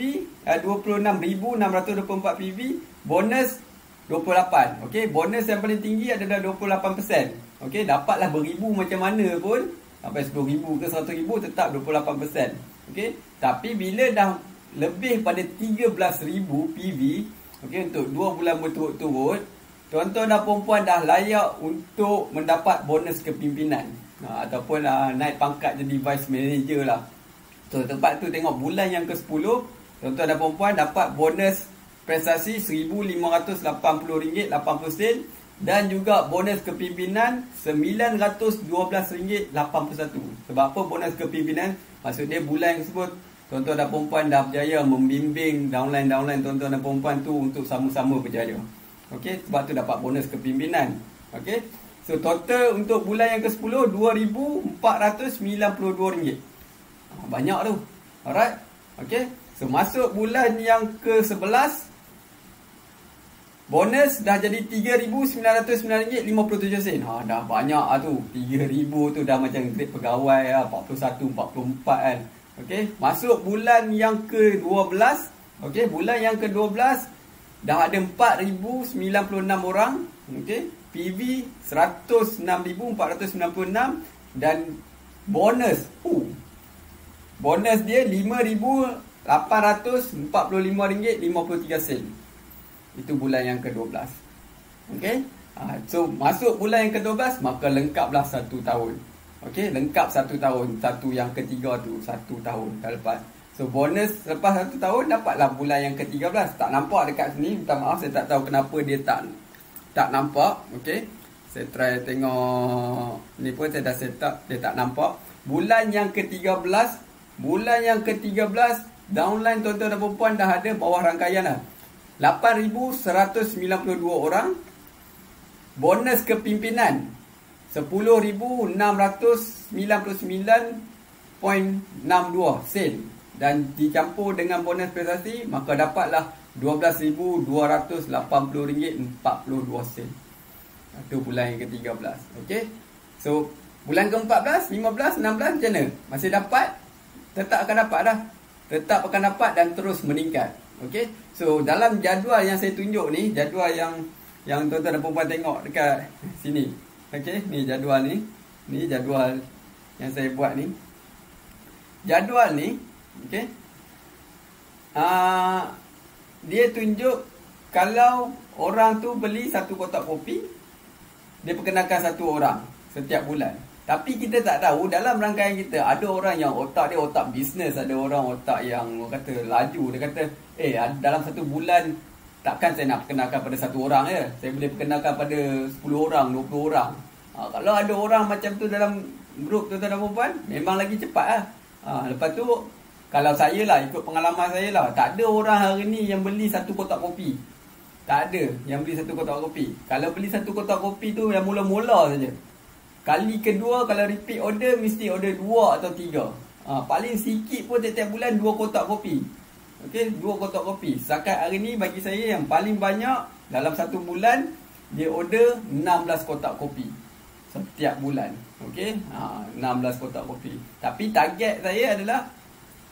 26,624 PV, bonus 28. Okey, bonus yang paling tinggi adalah 28%. Okey, dapatlah beribu macam mana pun, sampai 10,000 ke 100,000 tetap 28%. Okey, tapi bila dah lebih pada 13,000 PV, okey, untuk 2 bulan berturut-turut, tuan-tuan dan perempuan dah layak untuk mendapat bonus kepimpinan, ataupun naik pangkat jadi vice manager lah. So tempat tu tengok bulan yang ke-10, tuan-tuan dan perempuan dapat bonus prestasi RM1,580.80 dan juga bonus kepimpinan RM912.81. Sebab apa bonus kepimpinan? Maksudnya bulan tersebut tuan-tuan dan perempuan dah berjaya membimbing downline tuan-tuan dan perempuan tu untuk sama-sama berjaya. Okey, sebab tu dapat bonus kepimpinan. Okey, so total untuk bulan yang ke-10 RM2,492. Banyak tu. Alright. Okey, so masuk bulan yang ke-11, bonus dah jadi RM3,909.57. Dah banyak lah tu. 3,000 tu dah macam grade pegawai lah, 41, 44 kan. Okey, masuk bulan yang ke-12. Okey, bulan yang ke-12 dah ada 4,096 orang. Okey, PV 106,496 dan bonus. Bonus dia RM5,845.53. Itu bulan yang ke-12. Okey. So masuk bulan yang ke-12, maka lengkaplah 1 tahun. Okey, lengkap 1 tahun. Satu yang ketiga tu 1 tahun dah lepas. So bonus lepas 1 tahun dapatlah bulan yang ke-13. Tak nampak dekat sini, minta maaf, saya tak tahu kenapa dia tak nampak. Okey, saya try tengok ni pun, saya dah set up, dia tak nampak. Bulan yang ke-13, bulan yang ke-13 downline tuan-tuan dan perempuan dah ada bawah rangkaian lah, 8,192 orang. Bonus kepimpinan 10,699.62 sen, dan dicampur dengan bonus prestasi, maka dapatlah RM12,280.42 sen. Itu bulan yang ke-13. Okey, so bulan ke-14, 15, 16 macam mana? Masih dapat? Tetap akan dapat dah. Tetap akan dapat dan terus meningkat. Okey, so dalam jadual yang saya tunjuk ni, jadual yang tuan-tuan dan perempuan tengok dekat sini. Okey, ni jadual ni. Ni jadual yang saya buat ni. Jadual ni, okey, dia tunjuk kalau orang tu beli 1 kotak kopi, dia perkenalkan 1 orang setiap bulan. Tapi kita tak tahu dalam rangkaian kita ada orang yang otak dia otak bisnes, ada orang otak yang kata laju. Dia kata, dalam 1 bulan takkan saya nak perkenalkan pada 1 orang je. Saya boleh perkenalkan pada 10 orang, 20 orang. Kalau ada orang macam tu dalam grup tuan-tuan dan perempuan, memang lagi cepat lah. Lepas tu, kalau saya lah, ikut pengalaman saya lah, tak ada orang hari ni yang beli 1 kotak kopi. Tak ada yang beli 1 kotak kopi. Kalau beli 1 kotak kopi tu yang mula-mula saja. Kali kedua kalau repeat order, mesti order 2 atau 3. Paling sikit pun tiap-tiap bulan 2 kotak kopi. Okey, 2 kotak kopi. Setakat hari ni bagi saya yang paling banyak dalam 1 bulan, dia order 16 kotak kopi setiap bulan. Okey, 16 kotak kopi. Tapi target saya adalah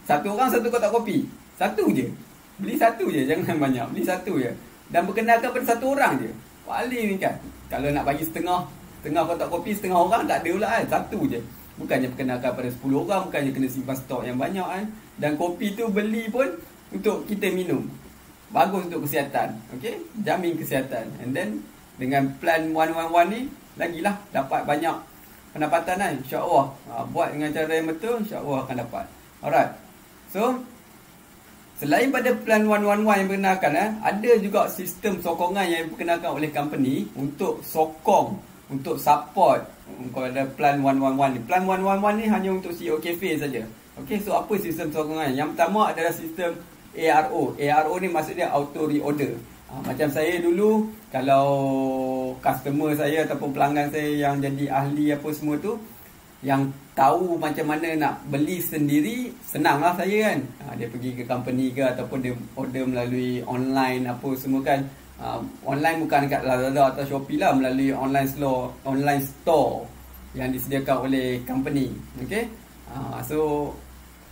1 orang 1 kotak kopi. 1 je. Beli 1 je, jangan banyak. Beli 1 je. Dan berkenalkan pada 1 orang je. Paling ni kan. Kalau nak bagi setengah kotak kopi, setengah orang tak ada pula kan. 1 je. Bukannya perkenalkan pada 10 orang, bukannya kena simpan stok yang banyak kan. Dan kopi tu beli pun untuk kita minum. Bagus untuk kesihatan. Okay, jamin kesihatan. And then dengan plan 111 ni, lagilah dapat banyak pendapatan kan, insyaAllah. Buat dengan cara yang betul, insyaAllah akan dapat. Alright. So, selain pada plan 111 yang diperkenalkan, ada juga sistem sokongan yang diperkenalkan oleh company untuk sokong, untuk support kepada plan 111 ni. Plan 111 ni hanya untuk CEO Cafe saja. Okay, so apa sistem sokongan? Yang pertama adalah sistem ARO. ARO ni maksudnya auto reorder. Macam saya dulu, kalau customer saya ataupun pelanggan saya yang jadi ahli apa semua tu, yang tahu macam mana nak beli sendiri, senanglah saya kan. Dia pergi ke company ke ataupun dia order melalui online apa semua kan. Online bukan dekat Lazada atau Shopee lah, melalui online store yang disediakan oleh company. Okay, so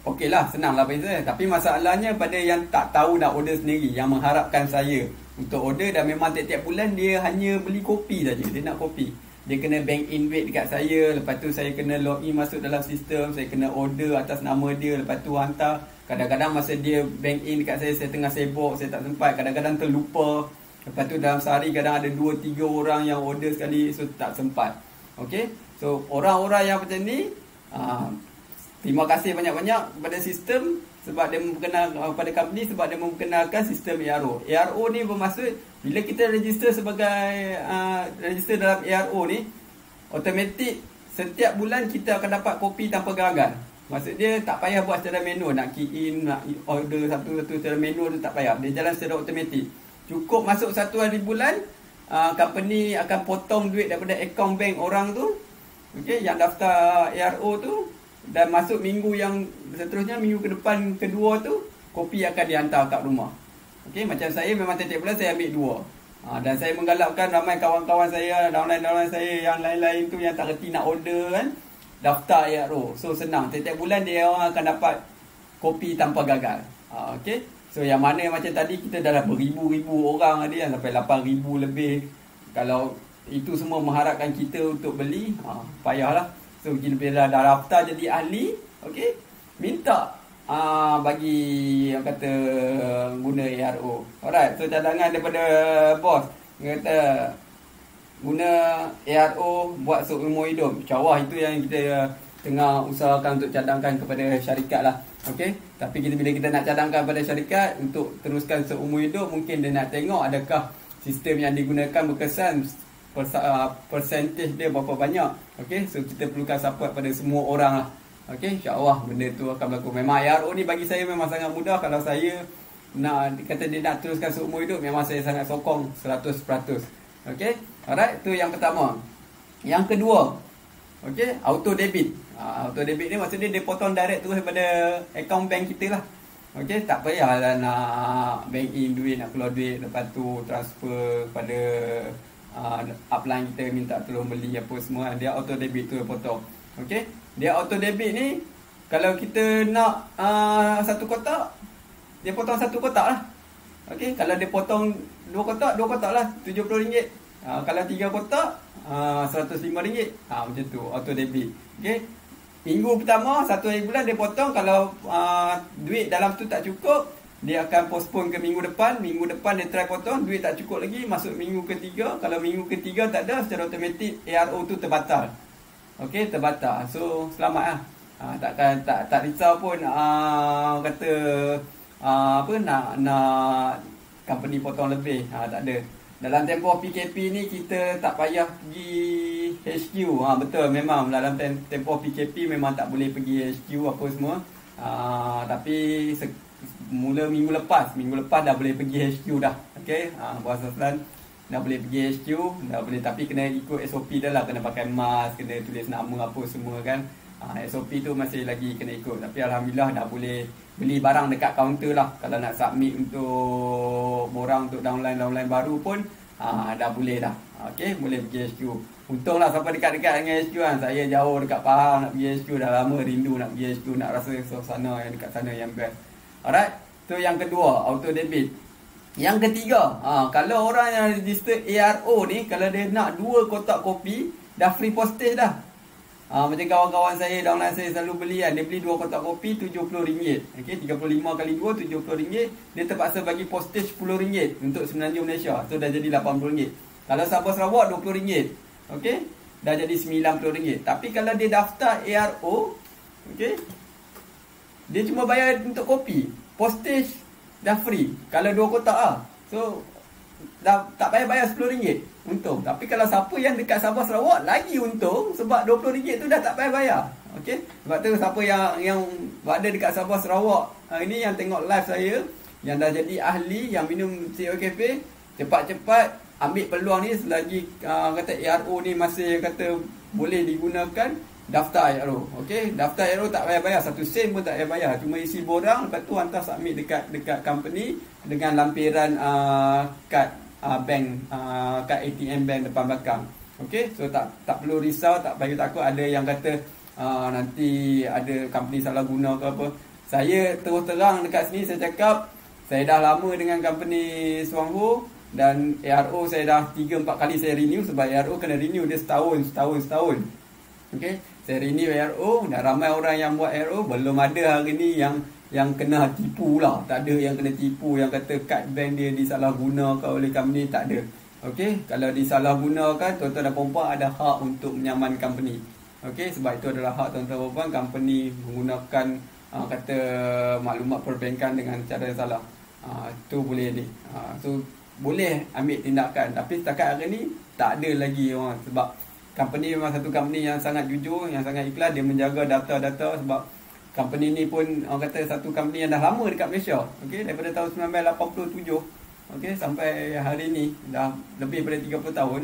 okey lah, senang lah beza. Tapi masalahnya pada yang tak tahu nak order sendiri, yang mengharapkan saya untuk order dan memang tiap-tiap bulan dia hanya beli kopi saja. Dia nak kopi, dia kena bank in duit dekat saya. Lepas tu saya kena login masuk dalam sistem, saya kena order atas nama dia, lepas tu hantar. Kadang-kadang masa dia bank in dekat saya tengah sibuk, saya tak sempat. Kadang-kadang terlupa. Lepas tu dalam sehari kadang ada 2-3 orang yang order sekali, so tak sempat. Okay, so orang-orang yang macam ni, terima kasih banyak-banyak kepada sistem sebab dia memperkenalkan pada company, sebab dia memperkenalkan sistem ARO. ARO ni bermaksud bila kita register sebagai register dalam ARO ni, automatik setiap bulan kita akan dapat kopi tanpa gagal. Maksud dia tak payah buat secara manual, nak key in, nak order satu-satu secara manual tu tak payah. Dia jalan secara automatik. Cukup masuk satu hari bulan, company akan potong duit daripada account bank orang tu, okay, yang daftar ARO tu. Dan masuk minggu yang seterusnya, minggu ke depan kedua tu, kopi akan dihantar kat rumah. Okey, macam saya memang tiap-tiap bulan saya ambil 2. Dan saya menggalakkan ramai kawan-kawan saya, downline saya yang lain-lain tu yang tak reti nak order kan, daftar ARO. So senang, tiap-tiap bulan dia orang akan dapat kopi tanpa gagal. Okey, so yang mana macam tadi kita dah beribu-ribu orang ada yang sampai 8,000 lebih. Kalau itu semua mengharapkan kita untuk beli, payahlah. So kita bila dah daftar jadi ahli, okey, minta bagi yang kata guna ARO. Alright, so cadangan daripada bos, dia kata guna ARO buat seumur hidup. InsyaAllah itu yang kita tengah usahakan untuk cadangkan kepada syarikat lah. Okey, tapi bila kita nak cadangkan pada syarikat untuk teruskan seumur hidup, mungkin dia nak tengok adakah sistem yang digunakan berkesan, persentage dia berapa banyak. Okey, so kita perlukan support pada semua orang lah. Okey, insyaAllah benda tu akan berlaku. Memang ARO ni bagi saya memang sangat mudah. Kalau saya nak kata dia nak teruskan seumur hidup, memang saya sangat sokong 100%. Okey, alright, tu yang pertama. Yang kedua, okey, auto debit. Auto debit ni maksudnya dia potong direct terus daripada account bank kita lah. Okey, tak payahlah nak bank in duit, nak keluar duit, lepas tu transfer pada upline kita minta tolong beli apa semua. Dia auto debit tu potong. Okey, dia auto debit ni kalau kita nak satu kotak, dia potong satu kotak lah. Okey, kalau dia potong dua kotak lah RM70. Kalau 3 kotak RM105. Macam tu auto debit. Okey, minggu pertama satu hari bulan dia potong. Kalau duit dalam tu tak cukup, dia akan postpone ke minggu depan. Minggu depan dia try potong, duit tak cukup lagi, masuk minggu ketiga. Kalau minggu ketiga tak ada, secara automatik ARO tu terbatal. Okey, terbatal. So selamat lah. Tak risau pun kata apa nak company potong lebih. Tak ada. Dalam tempoh PKP ni kita tak payah pergi HQ. Betul, memang dalam tempoh PKP memang tak boleh pergi HQ apa semua. Tapi mula minggu lepas dah boleh pergi HQ dah. Okey, Bos Aslan dah boleh pergi HQ, dah boleh, tapi kena ikut SOP dah lah, kena pakai mask, kena tulis nama apa semua kan. SOP tu masih lagi kena ikut. Tapi alhamdulillah dah boleh beli barang dekat kaunter lah. Kalau nak submit untuk borang untuk downline baru pun dah boleh dah. Okey, boleh pergi HQ. Untunglah sampai dekat-dekat dengan HQ kan. Saya jauh dekat Pahang, nak pergi HQ dah lama, rindu nak pergi HQ, nak rasa suasana yang dekat sana yang best. Alright, tu yang kedua, auto debit. Yang ketiga, kalau orang yang register ARO ni, kalau dia nak 2 kotak kopi, dah free postage dah. Macam kawan-kawan saya, downline saya selalu beli kan, dia beli 2 kotak kopi RM70. Okey, 35 kali 2 RM70. Dia terpaksa bagi postage RM10 untuk Semenanjung Malaysia. So dah jadi RM80. Kalau Sabah Sarawak RM20. Okey, dah jadi RM90. Tapi kalau dia daftar ARO, okey, dia cuma bayar untuk kopi. Postage dah free. Kalau 2 kotak So dah tak payah bayar RM10 untung. Tapi kalau siapa yang dekat Sabah Sarawak lagi untung, sebab RM20 tu dah tak payah bayar. Okey, sebab tu siapa yang berada dekat Sabah Sarawak ini, yang tengok live saya, yang dah jadi ahli, yang minum CEO Cafe, cepat-cepat ambil peluang ni selagi kata ARO ni masih kata boleh digunakan. Daftar ARO. Okey, daftar ARO tak payah bayar, 1 sen pun tak payah bayar. Cuma isi borang, lepas tu hantar submit dekat company dengan lampiran kad bank, kad ATM bank depan belakang. Okey, so tak perlu risau, tak payah takut ada yang kata nanti ada company salah guna ke apa. Saya terus terang dekat sini, saya cakap saya dah lama dengan company Suangho, dan ARO saya dah 3-4 kali saya renew, sebab ARO kena renew dia setahun. Okey, saya renew ARO, dan ramai orang yang buat ARO, belum ada hari ni yang kena tipu lah. Tak ada yang kena tipu, yang kata kad bank dia disalahgunakan oleh company, tak ada. Okey, kalau disalahgunakan, tuan-tuan dan puan-puan ada hak untuk menyaman company. Okey, sebab itu adalah hak tuan-tuan dan puan-puan. Company menggunakan kata maklumat perbankan dengan cara yang salah. Tu boleh ni. So boleh ambil tindakan, tapi setakat hari ni tak ada lagi orang, sebab company memang satu company yang sangat jujur, yang sangat ikhlas. Dia menjaga data-data, sebab company ni pun orang kata satu company yang dah lama dekat Malaysia. Okey, daripada tahun 1987, okey, sampai hari ni dah lebih daripada 30 tahun.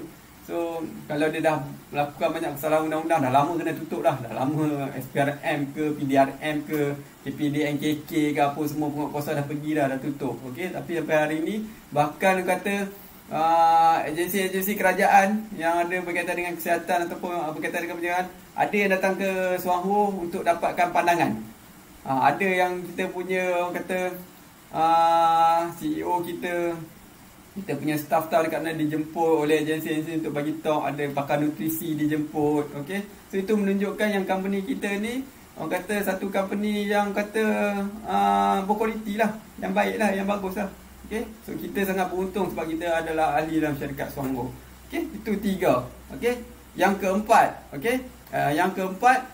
So kalau dia dah melakukan banyak kesalahan undang-undang, dah lama kena tutup dah lama. SPRM ke, PDRM ke, KPDNKK ke, apa semua penguatkuasa dah pergi dah tutup. Okey, tapi sampai hari ni bahkan kata agensi-agensi kerajaan yang ada berkaitan dengan kesihatan ataupun berkaitan dengan pencegahan, ada yang datang ke Suangho untuk dapatkan pandangan. Ada yang kita punya kata CEO kita punya staff dekat mana dijemput oleh agensi-agensi untuk bagi tahu, ada pakar nutrisi dijemput. Okey, so itu menunjukkan yang company kita ni, orang kata satu company yang kata berkualiti lah, yang baik lah, yang bagus lah. Okey, so kita sangat beruntung sebab kita adalah ahli dalam syarikat Suangho. Okey, itu 3. Okey, yang keempat, okey, yang keempat,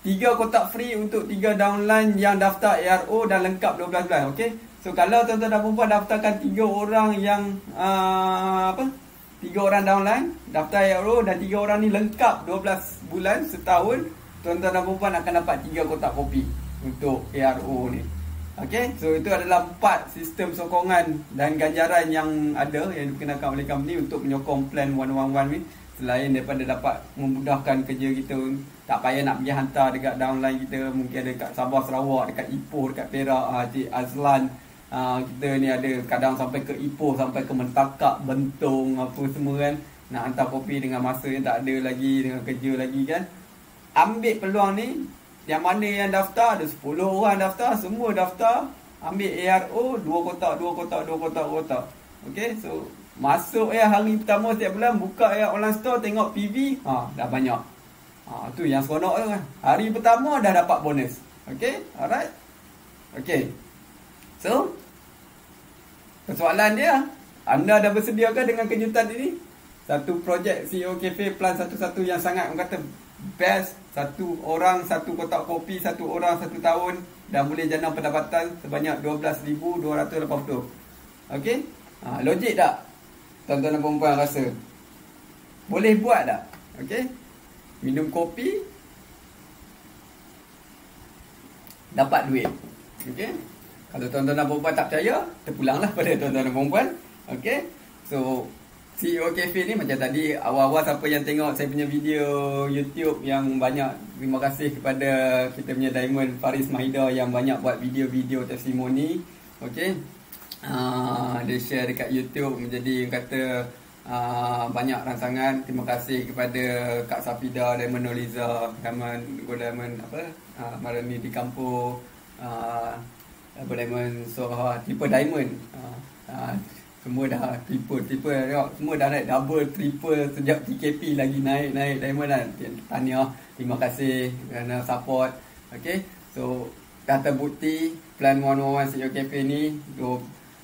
3 kotak free untuk 3 downline yang daftar ARO dan lengkap 12 bulan. Okey, so kalau tuan-tuan dan puan-puan daftarkan 3 orang yang 3 orang downline daftar ARO, dan 3 orang ni lengkap 12 bulan setahun, tuan-tuan dan puan-puan akan dapat 3 kotak kopi untuk ARO ni. Okey, so itu adalah 4 sistem sokongan dan ganjaran yang ada, yang diperkenalkan oleh company untuk menyokong plan 111 ni. Selain daripada dapat memudahkan kerja kita, tak payah nak pergi hantar dekat downline kita, mungkin ada dekat Sabah Sarawak, dekat Ipoh, dekat Perak, Cik Azlan, kita ni ada kadang sampai ke Ipoh, sampai ke Mentakak, Bentong, apa semua kan, nak hantar kopi dengan masa yang tak ada lagi, dengan kerja lagi kan. Ambil peluang ni. Yang mana yang daftar, ada 10 orang daftar, semua daftar, ambil ARO, 2 kotak. Okey, so masuk hari pertama setiap bulan, buka online store, tengok PV, dah banyak. Tu yang seronok tu kan. Hari pertama dah dapat bonus. Okey, alright. Okey, so persoalan dia, anda dah bersediakah dengan kejutan ini? Satu projek CEO Cafe Plan 11 yang sangat orang kata best. 1 orang 1 kotak kopi, 1 orang 1 tahun, dan boleh jana pendapatan sebanyak 12,280. Okey, logik tak tuan-tuan dan puan-puan rasa? Boleh buat tak? Okey, minum kopi dapat duit. Okey, kalau tuan-tuan dan puan-puan tak percaya, terpulanglah pada tuan-tuan dan puan-puan. Okey, so CEO Cafe ni macam tadi awal-awal, siapa yang tengok saya punya video YouTube yang banyak, terima kasih kepada kita punya Diamond Faris Mahida yang banyak buat video-video testimoni. Okey, dia share dekat YouTube menjadi kata banyak rangsangan. Terima kasih kepada Kak Safida, Diamond Noliza, Diamond Marani di Kampung, Diamond Soha, tipe Diamond, Semua dah triple tengok. Semua dah naik double, triple sejak TKP lagi naik Diamond lah. Tahniah, terima kasih kerana support. Okay, so dah terbukti plan 111 CEO Cafe ni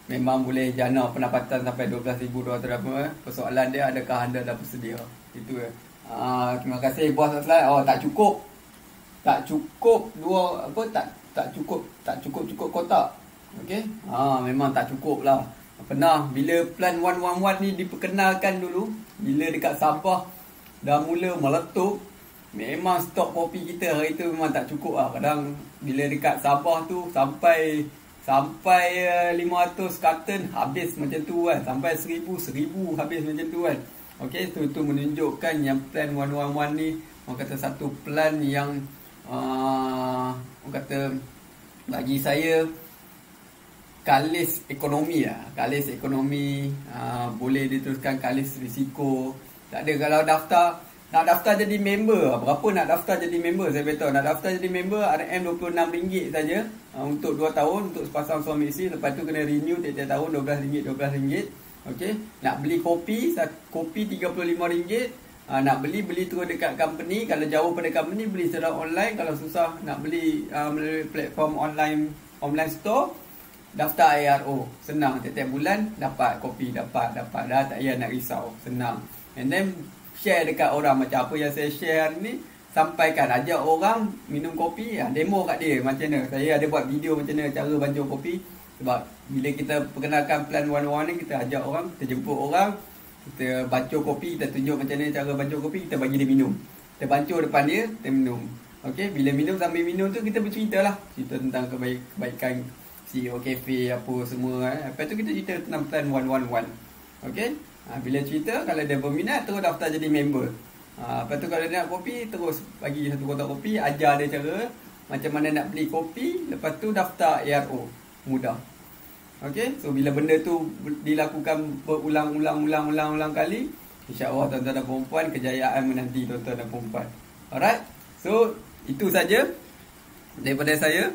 memang boleh jana pendapatan sampai 12,200 berapa. Persoalan dia, adakah anda dah bersedia? Itu ya. Terima kasih bos Aslan. Tak cukup tak cukup kotak. Okey. Memang tak cukup lah. Pernah bila plan 111 ni diperkenalkan dulu, bila dekat Sabah dah mula meletup, memang stok kopi kita hari tu memang tak cukup lah. Kadang bila dekat Sabah tu sampai 500 karton habis macam tu kan. Sampai 1000 habis macam tu kan. Okey, itu menunjukkan yang plan 111 ni orang kata satu plan yang orang kata bagi saya kalis ekonomi lah. Kalis ekonomi, boleh diteruskan kalis risiko. Tak ada kalau nak daftar jadi member. Berapa nak daftar jadi member? Saya beritahu, nak daftar jadi member RM RM26 saja untuk 2 tahun untuk sepasang suami isteri. Lepas tu kena renew tiap-tiap tahun RM12. Okey, nak beli kopi RM35. Nak beli terus dekat company. Kalau jauh pada company beli secara online. Kalau susah nak beli melalui platform online store, daftar ARO. Senang, tiap-tiap bulan dapat kopi, dapat dah, tak payah nak risau, senang. And then share dekat orang macam apa yang saya share ni, sampaikan, ajak orang minum kopi, demo kat dia macam mana. Saya ada buat video macam mana cara bancuh kopi. Sebab bila kita perkenalkan plan 111 ni, kita ajak orang, kita jemput orang, kita bancuh kopi, kita tunjuk macam mana cara bancuh kopi, kita bagi dia minum. Kita bancuh depan dia, kita minum. Okey, bila minum, sambil minum tu kita bercerita lah, cerita tentang kebaikan CEO Cafe apa semua. Lepas tu kita cerita tentang plan 111. Okey, bila cerita, kalau dia berminat terus daftar jadi member. Lepas tu kalau dia nak kopi, terus bagi satu kotak kopi, ajar dia cara macam mana nak beli kopi. Lepas tu daftar ARO, mudah. Okey, so bila benda tu dilakukan berulang-ulang kali, insya-Allah tuan-tuan dan puan-puan, kejayaan menanti tuan-tuan dan puan-puan. Alright, so itu saja daripada saya.